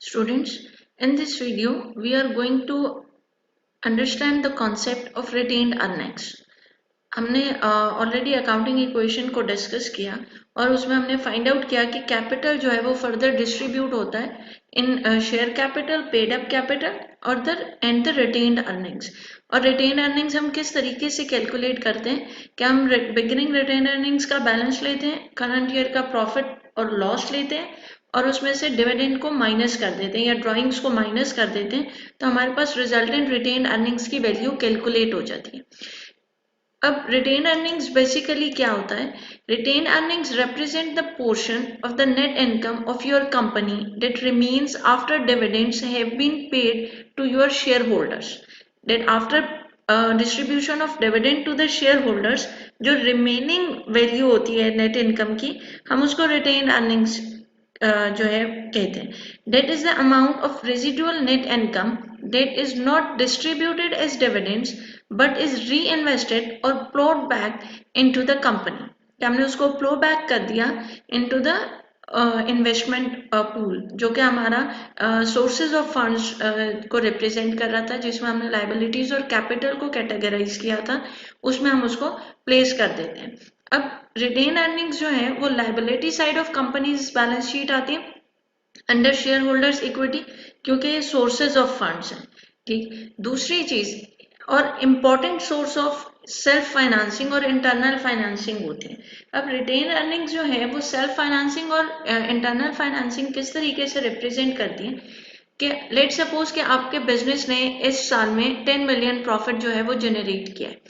Students, in this video, we are going to understand the concept of retained earnings. हमने already accounting equation को discuss किया और उसमें हमने फाइंड आउट किया कि कैपिटल जो है वो फर्दर डिस्ट्रीब्यूट होता है in share capital, paid up capital और द रिटेन्ड अर्निंग्स। और रिटेन्ड अर्निंग्स हम किस तरीके से कैलकुलेट करते हैं? क्या हम बिगिनिंग रिटेन्ड अर्निंग्स का बैलेंस लेते हैं, करंट ईयर का प्रॉफिट और लॉस लेते हैं और उसमें से डिविडेंड को माइनस कर देते हैं या ड्राइंग्स को माइनस कर देते हैं, तो हमारे पास रिजल्टेंट रिटेन्ड अर्निंग्स की वैल्यू कैलकुलेट हो जाती है। अब रिटेन अर्निंग्स बेसिकली क्या होता है? Retained earnings represent the portion of the net income of your company that remains after dividends have been paid to your share holders. That after distribution of dividend to the share holders जो remaining value होती है net income की, हम उसको retain earnings जो है कहते हैं। That is the amount of residual net income that is not distributed as dividends but is reinvested और ploughed back into the company. हमने उसको प्लो बैक कर दिया इनटू द इन्वेस्टमेंट पूल, जो कि हमारा सोर्सेज ऑफ फंड्स को represent कर रहा था, जिसमें हमने लाइबिलिटीज और कैपिटल को कैटेगराइज किया था, उसमें हम उसको प्लेस कर देते हैं। अब रिटेन अर्निंग्स जो है वो liability side of companies balance sheet आती है अंडर शेयर होल्डर्स इक्विटी, क्योंकि ये सोर्सेज ऑफ फंड्स हैं। ठीक, दूसरी चीज और important source of self financing और इंटरनल फाइनेंसिंग होते हैं। अब रिटेन अर्निंग्स जो है वो सेल्फ फाइनेंसिंग और इंटरनल फाइनेंसिंग किस तरीके से रिप्रेजेंट करती है कि लेट सपोज कि आपके बिजनेस ने इस साल में 10 मिलियन प्रॉफिट जो है वो जनरेट किया है।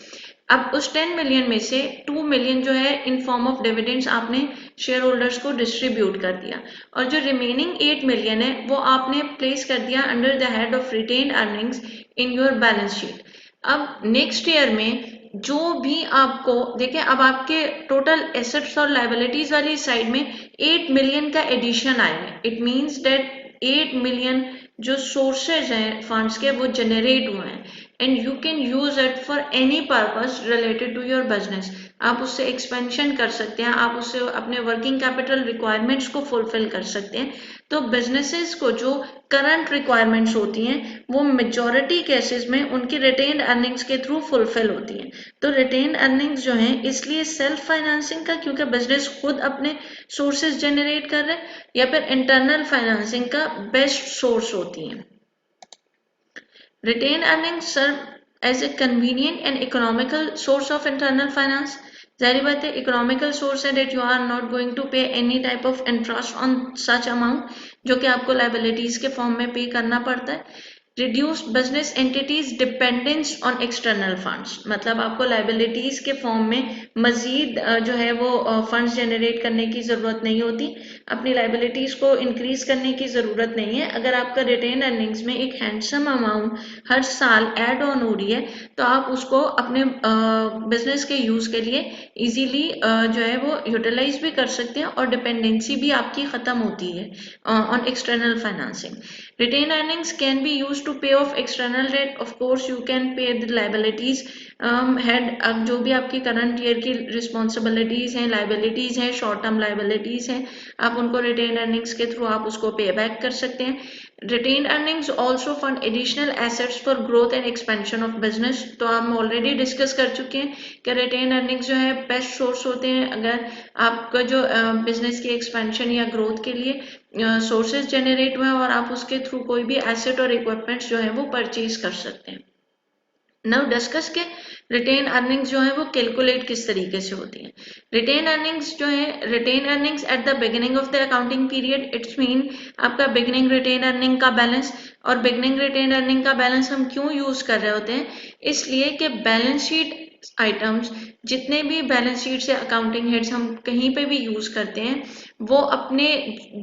अब उस 10 मिलियन में से 2 मिलियन जो है इन फॉर्म ऑफ डिविडेंड्स आपने शेयर होल्डर्स को डिस्ट्रीब्यूट कर दिया और जो रिमेनिंग 8 मिलियन है वो आपने प्लेस कर दिया under the head of retained earnings in your balance sheet. अब नेक्स्ट ईयर में जो भी आपको देखें, अब आपके टोटल एसेट्स और लाइबिलिटीज वाली साइड में 8 मिलियन का एडिशन आया है। इट मीन्स दैट 8 मिलियन जो सोर्सेज हैं फंड्स के वो जनरेट हुए हैं and you can use it for any purpose related to your business. आप उससे एक्सपेंशन कर सकते हैं, आप उससे अपने वर्किंग कैपिटल रिक्वायरमेंट्स को फुलफिल कर सकते हैं। तो बिजनेसेस को जो करंट रिक्वायरमेंट्स होती हैं वो मेजॉरिटी केसेस में उनकी रिटेन्ड अर्निंग्स के थ्रू फुलफिल होती हैं। तो रिटेन्ड अर्निंग्स जो हैं इसलिए सेल्फ फाइनेंसिंग का, क्योंकि बिजनेस खुद अपने सोर्सेज जनरेट कर रहे हैं, या फिर इंटरनल फाइनेंसिंग का बेस्ट सोर्स होती हैं। Retained earnings serve as a convenient and economical source of internal finance. जाहिर बात है इकोनॉमिकल सोर्स है that you are not going to pay any type of interest on such amount, जो कि आपको लाइबिलिटीज के फॉर्म में पे करना पड़ता है। Reduce business entities dependence on external funds, मतलब आपको लाइबिलिटीज के फॉर्म में मजीद जो है वो फंड्स जनरेट करने की जरूरत नहीं होती, अपनी लाइबिलिटीज को इंक्रीज करने की जरूरत नहीं है। अगर आपका रिटेन अर्निंग्स में एक हैंडसम अमाउंट हर साल ऐड ऑन हो रही है तो आप उसको अपने बिजनेस के यूज के लिए इजीली जो है वो यूटिलाइज भी कर सकते हैं और डिपेंडेंसी भी आपकी खत्म होती है on external financing. Retain earnings can be use to pay off external debt. Of course you can pay the liabilities head, अब जो भी आपकी करंट ईयर की रिस्पॉन्सिबिलिटीज हैं, लाइबिलिटीज हैं, शॉर्ट टर्म लाइबिलिटीज हैं, आप उनको रिटेन अर्निंग्स के थ्रू आप उसको पे बैक कर सकते हैं। Retained earnings also fund additional assets for growth and expansion of business. तो हम ऑलरेडी डिस्कस कर चुके हैं कि रिटेन अर्निंग्स जो है बेस्ट सोर्स होते हैं अगर आपका जो बिजनेस की एक्सपेंशन या ग्रोथ के लिए सोर्सेज जनरेट हुए और आप उसके थ्रू कोई भी एसेट और इक्विपमेंट्स जो है वो परचेज कर सकते हैं। नाउ डिस्कस के रिटेन अर्निंग्स जो है वो कैलकुलेट किस तरीके से होती है। रिटेन अर्निंग्स जो है, retained earnings at the beginning of the accounting period, it's mean आपका बिगिनिंग रिटेन अर्निंग का बैलेंस। और बिगिनिंग रिटेन अर्निंग का बैलेंस हम क्यों यूज कर रहे होते हैं? इसलिए कि बैलेंस शीट आइटम्स, जितने भी बैलेंस शीट से अकाउंटिंग हेड्स हम कहीं पे भी यूज करते हैं, वो अपने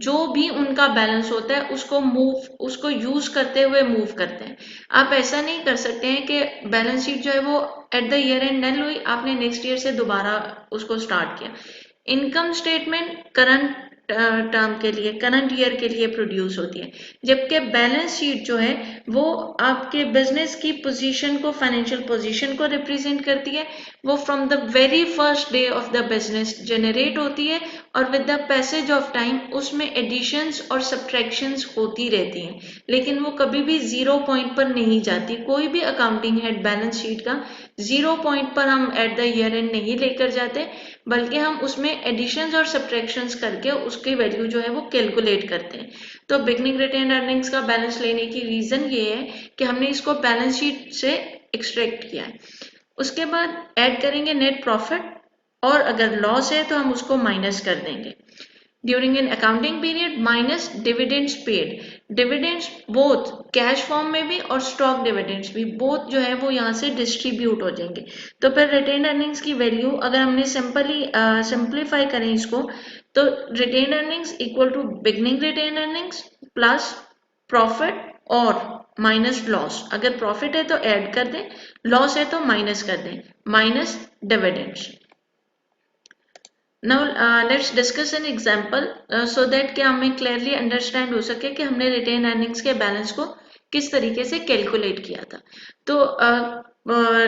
जो भी उनका बैलेंस होता है उसको यूज करते हुए मूव करते हैं। आप ऐसा नहीं कर सकते हैं कि बैलेंस शीट जो है वो at the year and done हुई, आपने नेक्स्ट ईयर से दोबारा उसको स्टार्ट किया। इनकम स्टेटमेंट करंट टर्म के लिए, करंट ईयर के लिए प्रोड्यूस होती है, जबकि बैलेंस शीट जो है वो आपके बिजनेस की पोजीशन को, फाइनेंशियल पोजीशन को रिप्रेजेंट करती है। वो from the very first day of the business generate होती है और with the passage of time उसमें एडिशंस और सब्ट्रैक्शंस होती रहती हैं, लेकिन वो कभी भी जीरो पॉइंट पर नहीं जाती। कोई भी अकाउंटिंग हेड बैलेंस शीट का जीरो पॉइंट पर हम एट द ईयर एंड नहीं लेकर जाते, बल्कि हम उसमें एडिशंस और सब्ट्रैक्शंस करके उसकी वैल्यू जो है वो कैलकुलेट करते हैं। तो बिगनिंग रिटेन अर्निंग्स का बैलेंस लेने की रीजन ये है कि हमने इसको बैलेंस शीट से एक्सट्रैक्ट किया है। उसके बाद ऐड करेंगे नेट प्रॉफिट, और अगर लॉस है तो हम उसको माइनस कर देंगे। During an accounting period minus dividends paid, dividends both cash form में भी और स्टॉक डिविडेंड्स भी, बोथ जो है वो यहाँ से डिस्ट्रीब्यूट हो जाएंगे। तो फिर रिटेन अर्निंग्स की वैल्यू अगर हमने सिंपलीफाई करें इसको, तो retained earnings equal to beginning retained earnings plus profit और माइनस लॉस। अगर प्रॉफिट है तो ऐड कर दें, लॉस है तो माइनस कर दें, minus dividends. Now let's discuss an example so that कि हमें clearly understand हो सके कि हमने रिटेन अर्निंग्स के बैलेंस को किस तरीके से कैलकुलेट किया था। तो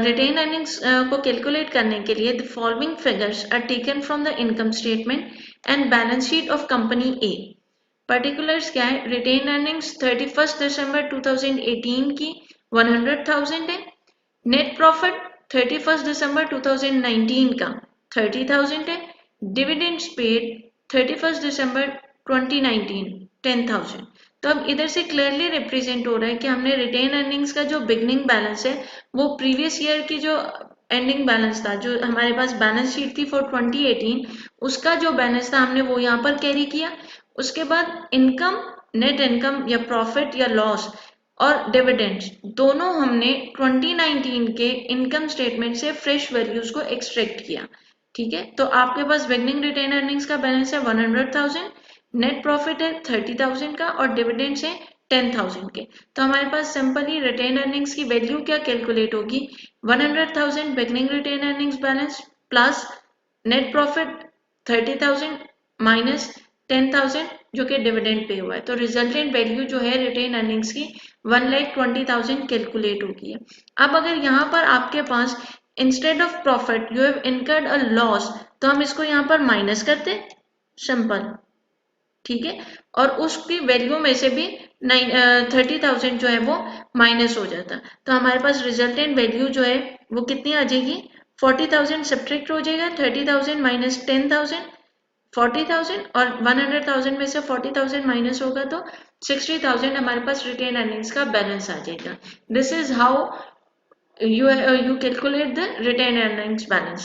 रिटेन अर्निंग्स को कैलकुलेट करने के लिए the following figures are taken from the income statement and balance sheet of company A. Particulars क्या है, रिटेन अर्निंग्स 31 दिसंबर 2018 की 100,000 है, नेट प्रॉफिट 31 दिसंबर 2019 का 30,000 है, डिविडेंड्स पेड 31 दिसंबर 2019 10,000। तो अब इधर से क्लियरली रिप्रेजेंट हो रहा है कि हमने रिटेन अर्निंग्स का जो बिगनिंग बैलेंस है वो प्रीवियस ईयर की जो एंडिंग बैलेंस था, जो हमारे पास बैलेंस शीट थी फॉर 2018, उसका जो बैलेंस था हमने वो यहाँ पर कैरी किया। उसके बाद इनकम, नेट इनकम या प्रॉफिट या लॉस और डिविडेंड्स दोनों हमने 2019 के इनकम स्टेटमेंट से फ्रेश वैल्यूज को एक्सट्रैक्ट किया। ठीक है, तो आपके पास बिगनिंग रिटेन अर्निंग्स का बैलेंस है 100,000, नेट प्रॉफिट है 30,000 का और डिविडेंड्स है 10,000 के। तो हमारे पास सिंपली रिटेन अर्निंग्स की वैल्यू क्या कैलकुलेट होगी, 100,000 beginning retained earnings balance plus net profit 30,000 minus 10,000 जो कि डिविडेंड पे हुआ है। तो रिजल्टेंट वैल्यू जो है रिटेन अर्निंग्स की 1,20,000 कैलकुलेट होगी है। अब अगर यहाँ पर आपके पास instead of profit you have incurred a loss, तो हम इसको यहाँ पर माइनस करते, सिंपल। ठीक है, और उसकी वैल्यू में से भी 30,000 जो है वो माइनस हो जाता, तो हमारे पास रिजल्टेंट वैल्यू जो है वो कितनी आ जाएगी, 40,000 सब्ट्रैक्ट हो जाएगा, 30,000 माइनस 10,000 40,000, और 100,000 में से 40,000 माइनस होगा तो 60,000 हमारे पास रिटेन अर्निंग्स का बैलेंस आ जाएगा। This is how you calculate the retained earnings balance.